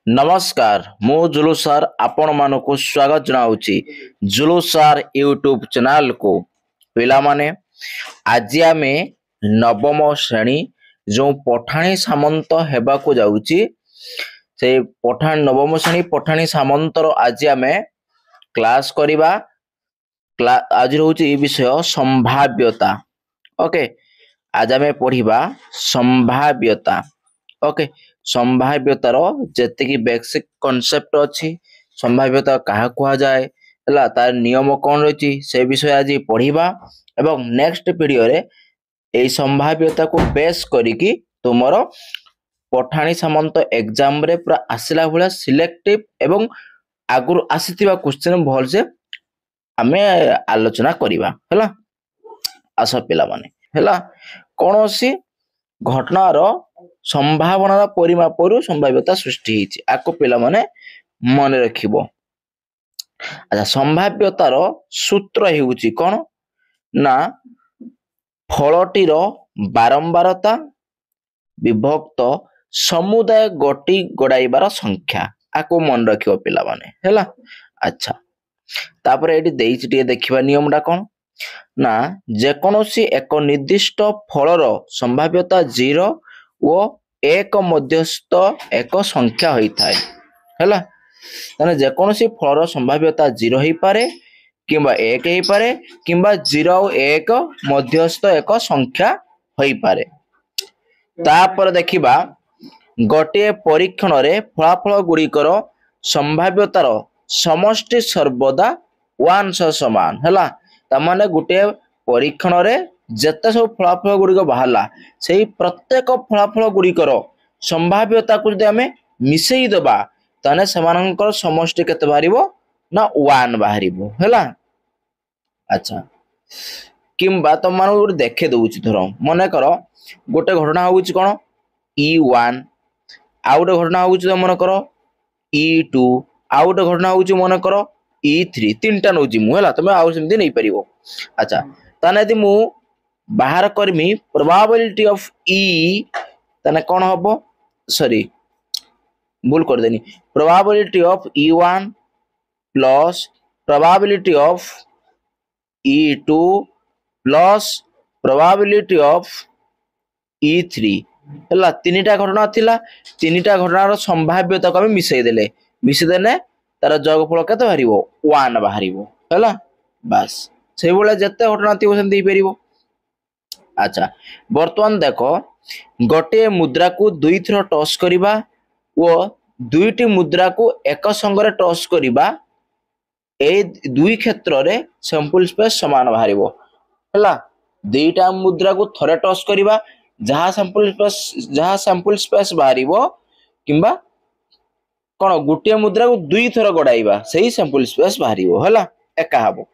नमस्कार मु जुलू सर आपण मानक स्वागत जनाऊँगी जुलू सर यूट्यूब चैनल को पिला माने आज आम नवम श्रेणी जो पठाणी सामंत हेबाकू जाउची से पठाण नवम श्रेणी पठाणी सामंतर आज आम क्लास करिबा आज रोचे विषय संभाव्यता। ओके आज आम पढ़िबा संभाव्यता। ओके संभाव्यतार जेतिकी बेसिक कॉन्सेप्ट अछि संभाव्यता काहा कुहा जाए हला तार नियम कोन रही से विषय आज पढ़िबा एवं नेक्स्ट वीडियो रे ए संभाव्यता को बेस करिकी तुमरो पठाणी सामंत एग्जाम रे पूरा आसिला भला सिलेक्टिव एवं आगुर आसीतिबा क्वेश्चन भल से आमे आलोचना करिबा हला। आशा पिला माने हला कोनोसी घटनार संभावना परिमापरु संभाव्यता सृष्टि हिची आको पिला माने मन रखिबो। अच्छा संभाव्यतार सूत्र हेउची कोन ना फलटीर बारंबारता विभक्त समुदाय गति गड़ाइबार संख्या आको मन रखिबो पिला माने हला। अच्छा तापर एटी देइछि टिए देखिबा नियमडा कोन ना जेकोनोसी एक निर्दिष्ट फलर संभाव्यता 0 ओ 1 मध्यस्थ एक संख्या होई थाए हला। तने जेकोनोसी फलर संभाव्यता 0 होई पारे किंबा 1 होई पारे किंबा 0 और 1 मध्यस्थ एक संख्या होई पारे। तापर देखिबा गोटे परीक्षण रे फलाफल गुड़िकर संभाव्यतार समष्टि सर्वदा 1 सह समान हला। तमाने गुटे परीक्षण रे जेते सब फलाफल गुड़िक बाहरला सेही प्रत्येक फलाफल गुड़िकर संभाव्यता को जदि आमे मिसेई दबा तने समानकर समष्टि केते बाहरिबो ना 1 बाहरिबो हला। अच्छा किंबा तम मान गुटे देखे दउछि धरो मने करो गोटे घटना होउछि कोन E1 आ गोटे घटना होउछि त मन करो E2 आ गोटे घटना होउछि मन करो E3 तीनटा नउछि मु हला तमे आउ सेमति नै परिबो। अच्छा ताने यदि मु बाहर करमी प्रोबेबिलिटी ऑफ E तने कोन हबो सॉरी भूल कर देनी probability of E1 plus probability of E2 plus probability of E3 हला तीनटा घटना थिला तीनटा घटनार संभाव्यता को हम मिसई देले तार जोगफल केते बाहरिबो 1 बाहरिबो हला। बस से बोले जत्ते घटना थिबो सेम देई परिबो। अच्छा वर्तमान देखो गोटे मुद्रा को दुई थर टॉस करिबा ओ दुईटी मुद्रा को एक संगरे टॉस करिबा ए दुई क्षेत्र रे सैंपल स्पेस समान बाहरिबो हला। दुईटा मुद्रा को थरे टॉस करिबा जहा सैंपल स्पेस बाहरिबो किंबा कोन गुटिया मुद्रा को दुई थर गडाइबा सही सैंपल स्पेस बाहरिबो हला एका हबो।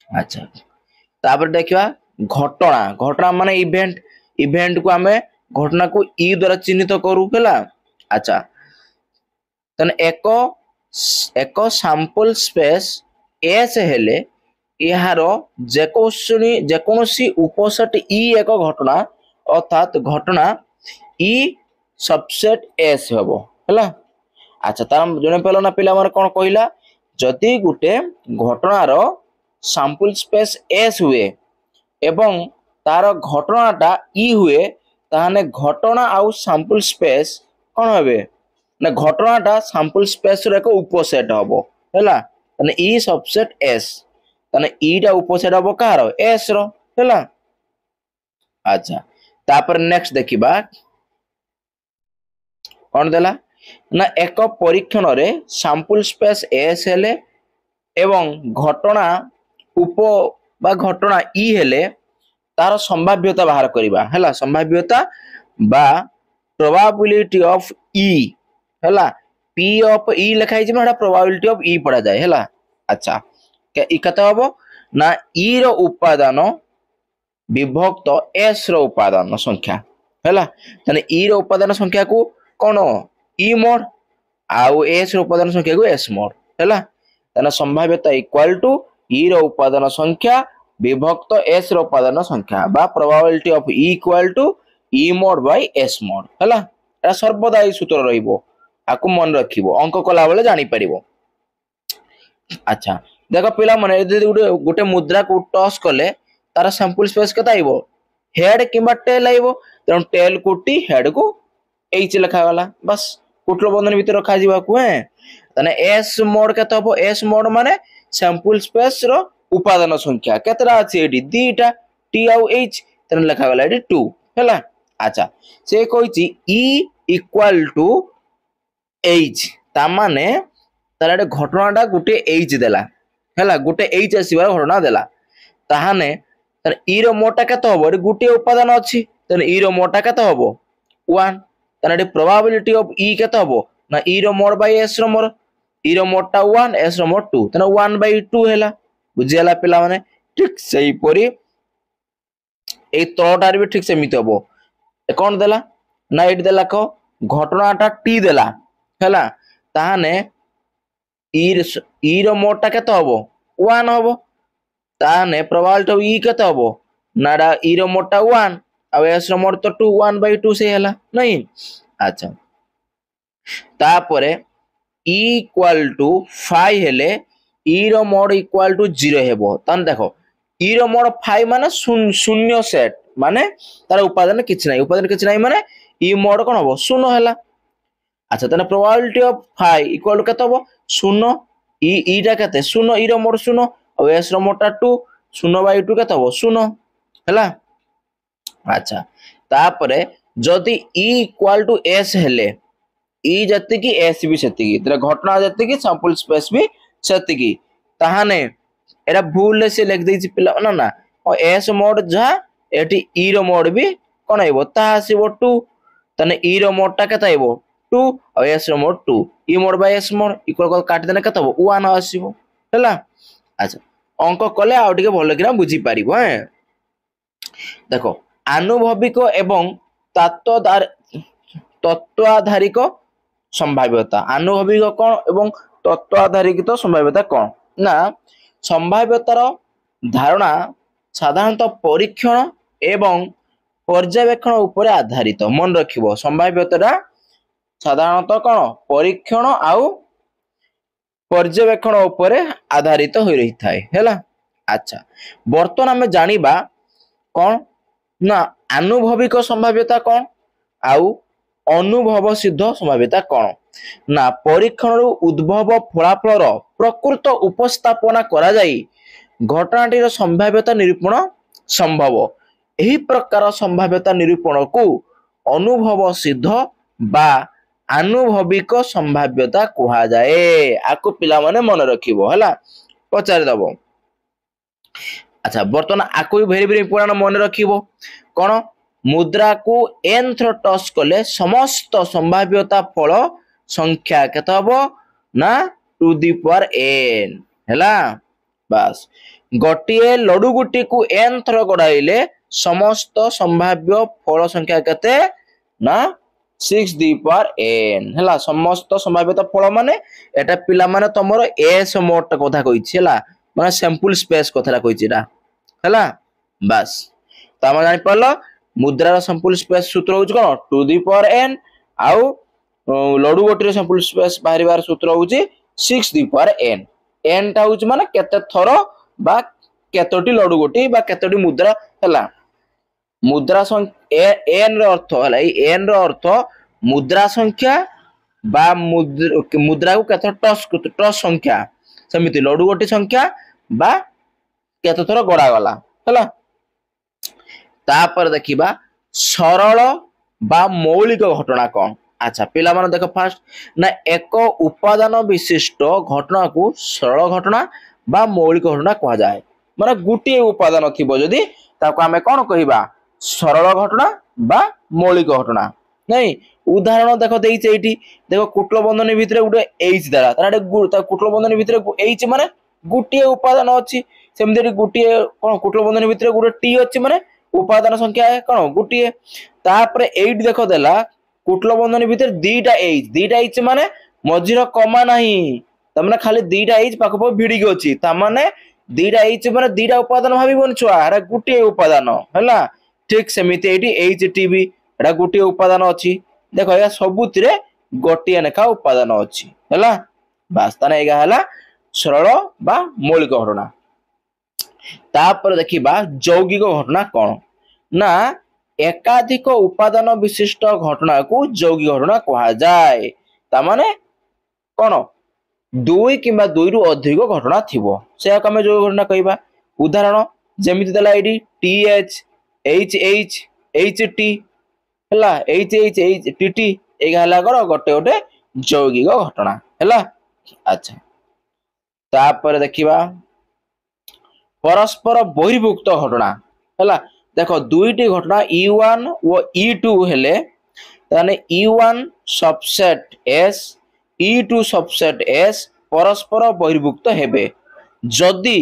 अच्छा तापर देखिबा घटना माने इवेंट को हमें घटना को ई द्वारा चिन्हित करू हला। अच्छा तने एक सैंपल स्पेस एस हेले यार जेकोसी उपसेट ई एक घटना अर्थात घटना ई सबसेट एस हबो हला। अच्छा तार जने पहला ना पिला मार कोन कहिला जदि गुटे घटनार सैंपल स्पेस एस हुए एवं तार घटनाटा ई हुए ताहाने घटना आउ सैंपल स्पेस कोन होबे ना घटनाटा सैंपल स्पेस रे एक उपसेट हबो हला। तने ई सबसेट एस तने ईटा उपसेट हबो कार एस रो हला। अच्छा तापर नेक्स्ट देखिबा कोन देला ना एक परीक्षण रे सैंपल स्पेस एस हेले एवं घटना उप बा घटना ई हेले तार संभाव्यता बाहर करिबा हला। संभाव्यता बा प्रोबेबिलिटी ऑफ ई हला पी ऑफ ई लिखाई जेमा प्रोबेबिलिटी ऑफ ई पढ़ा जाए हला। अच्छा ई कते हबो ना ई रो उपादान विभक्त एस रो उपादान संख्या हला। तने ई रो उपादान संख्या को कोन ई मोड आउ एस रो उपादान संख्या को एस मोड हला। तने संभाव्यता इक्वल टू ई रो उपादान संख्या विभक्त एस रो उपादान संख्या बा probability of E equal to E mod by S mod हैला एटा सर्वदा ई सूत्र रहिबो आकु मन रखिबो अंक कला बेले जानि परिबो। अच्छा देखो पिला माने यदि गोटे मुद्रा को टॉस कले तार सैंपल स्पेस केता आइबो हेड किबा टेल आइबो तेन टेल को टी हेड को एच लिखा गला बस कुटल बंधन भीतर रखा जीवा को है तने एस मोड केता हबो एस मोड माने सैंपल स्पेस रो उपादान संख्या केतरा अछि एडी दीटा टी आउ एच तने लिखा गला एडी 2 हैला। अच्छा से कहिची ई इक्वल टू एच ता माने तार एडे घटनाटा गोटे एच देला हैला गोटे एच आसीबार घटना देला ताहाने तार ई रो मोडटा केते हबो एडी गोटे उपादान अछि तने ई रो मोडटा केते हबो 1 तने एडी प्रोबेबिलिटी ऑफ ई केते हबो ना ई रो मोड बाय एस रो मोड ई रो मोडटा 1 एस रो मोड 2 तने 1/2 हैला बुझियाला पिला माने ठीक सही परी ए तळटार भी ठीक सेमिति हबो ए कोन देला ना एडी देला को घटनाटा टी देला हैला ताहाने ई रो मोडटा केते हबो 1 हबो ताने प्रोबेबिलिटी ऑफ ई केते हबो नाडा ई रो मोडटा 1 आ एस रो मोड तो 2 1/2 से हैला नहीं। अच्छा तापरे ई इक्वल टू 5 हेले ई रो मोड इक्वल टू 0 हेबो तान देखो ई रो मोड 5 माने शून्य सेट माने तार उपादान किछ नाही माने ई मोड कोन हबो शून्य हैला। अच्छा तने प्रोबेबिलिटी ऑफ 5 इक्वल टू केते हबो शून्य ई टा केते शून्य ई रो मोड शून्य और एस रो मोडटा 2 0/2 केते हबो शून्य हैला। अच्छा तापरे जदी ई इक्वल टू एस हेले ई जति की एस भी सेति की तरे घटना जति की सैंपल स्पेस भी सेति की ताहाने एरा भूल से लिख देछि पिला ना ना और एस मोड जा एटी ई रो मोड भी कोन आइबो ता आसीबो 2 तने ई रो मोडटा केते आइबो 2 और एस रो mod 2 E mod by S mod equal को काट देने केते हबो 1 आसीबो हैला। अच्छा अंक कले आ टिके भलो किना बुझी पारिबो हैं देखो आनुभविक एवं तत्वाधारिक संभाव्यता आनुभविक कौन एवं तत्वाधारित संभाव्यता कौन ना संभाव्यतार धारणा साधारणतः परीक्षण एवं पर्यवेक्षण उपरे आधारित मन रखिबो संभाव्यता साधारणतः कौन परीक्षण आउ पर्यवेक्षण उपरे आधारित होई रही थाए हैला। अच्छा वर्तमान हमें जानिबा कौन ना आनुभविक संभाव्यता कौन आउ अनुभव सिद्ध संभाव्यता कौन ना परीक्षण उद्भव फलाफल प्रकृत उपस्थापना करा जाई घटनाटीर संभाव्यता निरूपण संभव एही प्रकार संभाव्यता निरूपण को अनुभव सिद्ध बा आनुभविक संभाव्यता कहा जाए आको पिला माने मन रखिबो हैला पचार दबो। अच्छा बर्तमान आको भी वेरी वेरी इंपोर्टेंट मन रखिबो कोन मुद्रा को n थ्रो टॉस कले समस्त संभाव्यता फल संख्या केते हबो ना टू दी पावर n हैला बस गोटिए लडू गुटी को n थ्रो गडाइले समस्त संभाव्य फल संख्या केते ना 6 दी पावर n हैला समस्त संभाव्यता फल माने एटा पिला माने तमरो s मोड कथा कहिछि हैला माने सैंपल स्पेस कथा कहिछि एटा हैला बस तमा जानि परलो मुद्रार सैंपल स्पेस सूत्र होउछ कोन टू दी पावर n आउ लडू गोटी सैंपल स्पेस बाहरिबार सूत्र होउछ 6 दी पावर n n टा होउछ माने केते थरो बा केतोटी लडू गोटी बा केतोटी मुद्रा हैला मुद्रा संख्या n रो अर्थ हैला ए n रो अर्थ मुद्रा संख्या बा मुद्रा को केतो टॉस संख्या समिति लडू गोटी संख्या बा केतो थरो गडा गला हैला। तापर देखिबा सरल बा मौलिक घटना कौन अच्छा पिला माने देखो फास्ट ना एक उपादान विशिष्ट घटना को सरल घटना बा मौलिक घटना कहा जाए माने गुटी उपादान थिबो जदी ताको हमें कोन कहिबा सरल घटना बा मौलिक घटना नहीं उदाहरण देखो देइछ एठी देखो कुटल बंधन भितरे गुटे एच दारा तारे कुटल बंधन भितरे एच माने गुटी उपादान अछि सेमदे गुटी कोन कुटल बंधन भितरे गुटे टी अछि माने उपादान संख्या कोन गुटी तापरे एट देखो देला कुटल बंधन भितर दीटा एच माने मझिर कमा नाही तमने खाली दीटा एच पाख पाख भिडी के अछि ता माने दीटा एच माने दीटा उपादान भाबिबन छुआ अरे गुटी उपादान हैला ठीक सेमिति एटी एच टी भी एटा गोटे उपादान अच्छी देख या सबुति गोटे लेखा उपादान अच्छी है बास ताने एगा हला सरल बा मौलिक घटना तापर देखिबा यौगिक घटना कौन ना एकाधिक उपादान विशिष्ट घटना को यौगिक घटना कहा जाए तामाने कौन दुई किंबा दुई रु अधिक घटना थिबो से आमे यौगिक घटना कहबा उदाहरण जेमिति देला एडी टीएच एचएच एचटी हला एचएच टीटी एगा हला कर गोटे गोटे यौगिक घटना हला अच्छा तापर देखिबा परस्पर बहिर्भुक्त घटना हला देखो दुईटी घटना E1 और E2 हेले ताने E1 subset S E2 subset S परस्पर बहिर्भुक्त हेबे जदि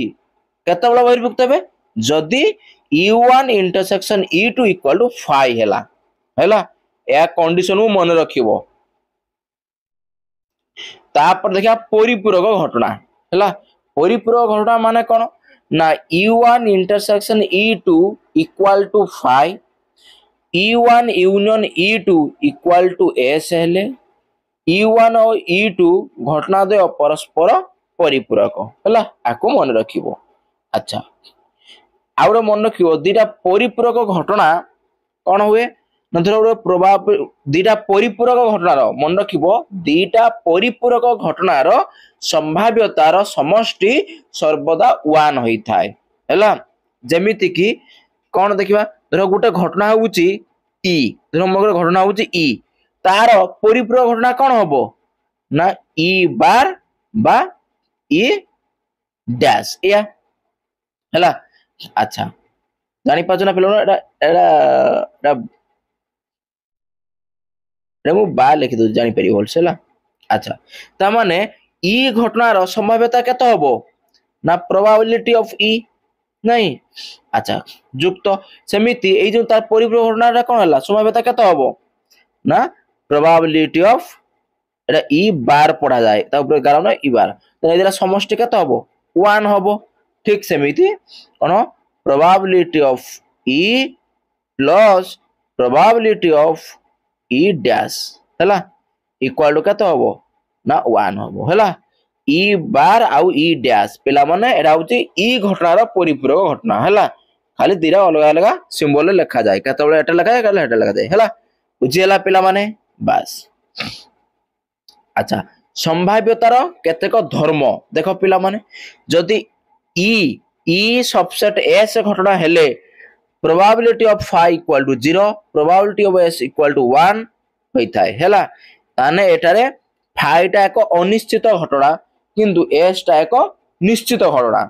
केतेबेला बहिर्भुक्त हेबे जदि E1 intersection E2 equal to 5 हेला या कंडीशन को मन रखिबो तापर देखिया परिपूरक घटना हला परिपूरक घटना माने कोन ना E1 intersection E2 equal to 5 E1 union E2 equal to S हेले E1 और E2 घटना द्वय परस्पर परिपूरक हला आको मन रखिबो अच्छा आउरे मन रखिबो दीटा परिपूरक घटना कोन हुए नधर प्रभाव दीटा परिपूरक घटनार मन रखिबो दीटा परिपूरक घटनार संभाव्यतार समष्टि सर्वदा 1 होई थाए हैला जेमिति कि कोन देखिबा धर गोटे घटना होउची ई धर मगर घटना होउची ई तार परिपूरक घटना कोन हबो ना ई बार बा ई डैश या हैला अच्छा जानि पाछना पिलो एटा एटा मु बा लिखि दो जानि पारि होलसेला अच्छा ता माने ई घटनार संभाव्यता केते हबो ना प्रोबेबिलिटी ऑफ ई नहीं अच्छा युक्त सेमिति ए जो तार परिपूरक घटनाटा कोन हला संभाव्यता केते हबो ना प्रोबेबिलिटी ऑफ एटा ई बार पढ़ा जाए ता ऊपर गारो ना ई बार तो एदिरा समष्टि केते हबो 1 हबो ठीक सेमिति कोन probability of E plus probability of E dash हैला इक्वल टू केते हबो ना 1 हबो हैला ई बार आउ ई डैश पिला माने एरा होची ई घटनार परिपूरक घटना हैला खाली दिरा अलग अलग सिंबल लिखा जाए केतेबेले एटा लिखा जाए केतेबेले एटा लिखा जाए हैला बुझियला पिला माने बस अच्छा संभाव्यतार केतेक धर्म देखो पिला माने जदी ई सबसेट S घटना हेले probability of phi equal to 0 probability of S equal to 1 होई थाए हैला ताने एटारे phi टा एक अनिश्चित घटना किंतु S टा एक निश्चित घटना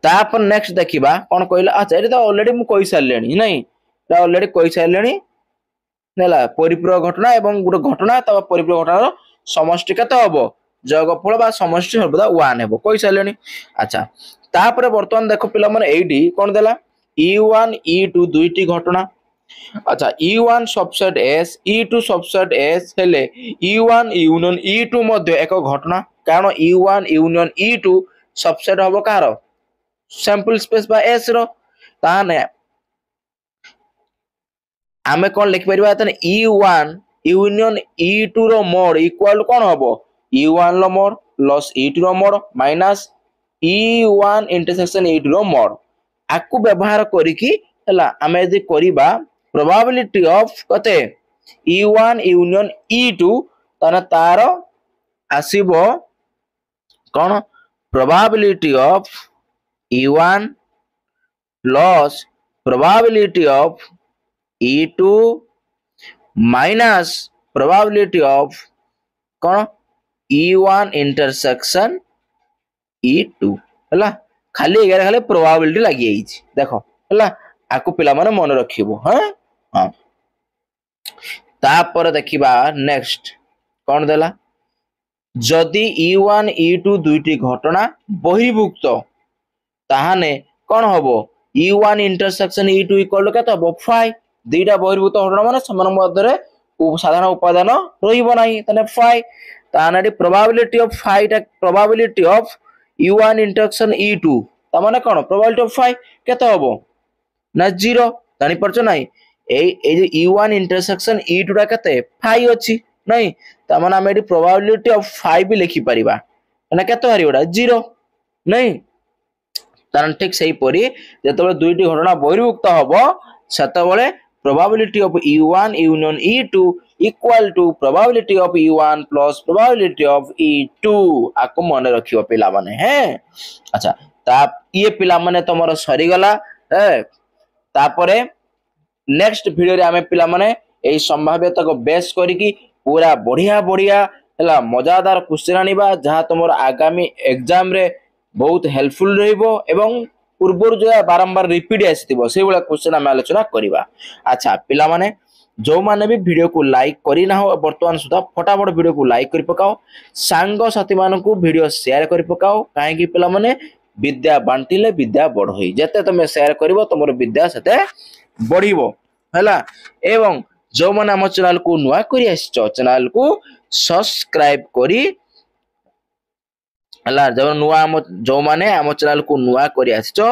तापर नेक्स्ट देखिबा कोन कहला अच्छा एटा तो ऑलरेडी मु कहि सारलेनी नहीं एटा ऑलरेडी कहि सारलेनी हैला परिपूरक घटना एवं गुटे घटना तब परिपूरक घटनार समष्टि केते हबो जोगफल बा समष्टि सर्वदा 1 हेबो कहि सारलेनी अच्छा तापर वर्तमान देखो पिला माने एडी कोन देला E1 E2 दुईटी घटना अच्छा E1 subset S E2 subset S हेले E1 यूनियन E2 मध्ये एक घटना कारण E1 यूनियन E2 सबसेट हबो कार सैंपल स्पेस बा S रो ताने आमे कोन लिखि परिबा तने E1 यूनियन E2 रो मोड इक्वल कोन हबो E1 लो मोड प्लस E2 रो mod minus E1 intersection E2 रो मोड आकु व्यवहार करिकी हला आमे यदि करिबा प्रोबेबिलिटी ऑफ कते E1 यूनियन E2 ताना तार आसीबो कोन probability of E1 plus probability of E2 minus probability of कोन E1 इंटरसेक्शन E2 हला खाली एगारे खाली प्रोबेबिलिटी लागि आइछि देखो हला आकु पिला माने मन रखिबो हां हां तापर देखिबा नेक्स्ट कोन देला जदि E1 E2 दुईटी घटना बहिर्भुक्त ताहाने कोन हबो E1 इंटरसेक्शन E2 इक्वल केते हबो 5 दुईटा बहिर्भुक्त घटना माने समान मध्यरे साधारण उपादान रहिबो नाही तने 5 ताहाने प्रोबेबिलिटी ऑफ 5 टा probability of E1 intersection E2 ता माने कोन प्रोबेबिलिटी ऑफ 5 केते हबो ना 0 जानि परछो नाही जो u1 इंटरसेक्शन e2 टा केते 5 अछि नहीं त माने हम एडी प्रोबेबिलिटी ऑफ 5 भी लिखि परिबा ना केते हरियोडा 0 नहीं तारण ठीक सही परी जेतबे दुईटी घटना बहिर्मुक्त हबो सेतबेले probability of e1 union e2 equal to probability of e1 plus probability of e2 आको मन रखियो पिला माने हैं अच्छा ता ये पिला माने तमरो सरी गला है तापरे नेक्स्ट वीडियो रे आमे पिला माने एई संभाव्यता को बेस करिकी पूरा बढ़िया बढ़िया हला मजादार क्वेश्चन आनिबा जहा तमरो आगामी एग्जाम रे बहुत हेल्पफुल रहइबो एवं पूर्वर जो बारंबार रिपीट आसीथिबो से वाला क्वेश्चन आमे आलोचना करिबा अच्छा पिला माने जो माने भी वीडियो को लाइक करी ना हो वर्तमान सुधा फटाफट वीडियो को लाइक करि पकाओ सांग साथी मानन को वीडियो शेयर करि पकाओ काहे कि पिला माने विद्या बांटिले विद्या बढ़ होई जते तमे शेयर करिवो तमरो विद्या सते बढ़िबो हला एवं जो माने हम चैनल को नुआ करी आछो चैनल को सब्सक्राइब करी हला जो नुआ जो माने हम चैनल को नुआ करी आछो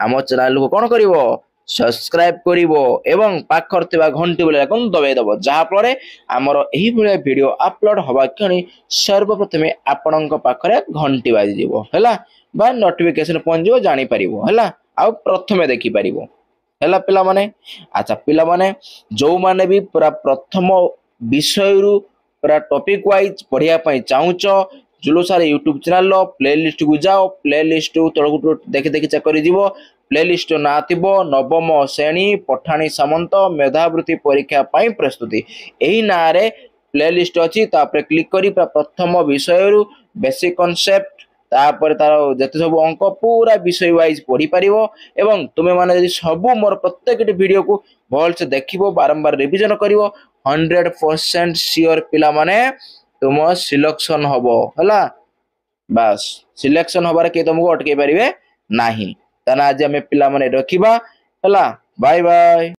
हम चैनल को कोन करिवो सब्सक्राइब करिवो एवं पाखर थिबा घंटी बेल आइकन दबाई दबो जहा फଳରେ हमर एही भले वीडियो अपलोड होबा क्षणी सर्वप्रथमे आपणक पाखरे घंटी बाजी दिबो हला बा नोटिफिकेशन पहुंच जिवो जानि परिबो हला आ प्रथमे देखि परिबो हला पिला माने अच्छा पिला माने जो माने भी पूरा प्रथम विषय रु पूरा टॉपिक वाइज पढ़िया पई चाहुचो जुलूसार यूट्यूब चैनल लो प्लेलिस्ट को जाओ प्लेलिस्ट तळगुटो देखि देखि चेक करि दिबो प्लेलिस्ट ना थिबो नवम श्रेणी पठाणी सामंत मेधावृत्ति परीक्षा पई प्रस्तुति एही ना रे प्लेलिस्ट अछि तापर क्लिक करी प्रथम विषय रु बेसिक कांसेप्ट तापर तार जते सब अंक पूरा विषय वाइज पढ़ी परिबो एवं तुमे माने यदि सब मोर प्रत्येक वीडियो को भल से देखिबो बारंबार रिवीजन करिवो 100% श्योर पिला माने तुम सिलेक्शन हबो हला बस सिलेक्शन हबार के तुमको अटके परिबे नाही तना आज हमें पिला माने रखिबा हला बाय बाय।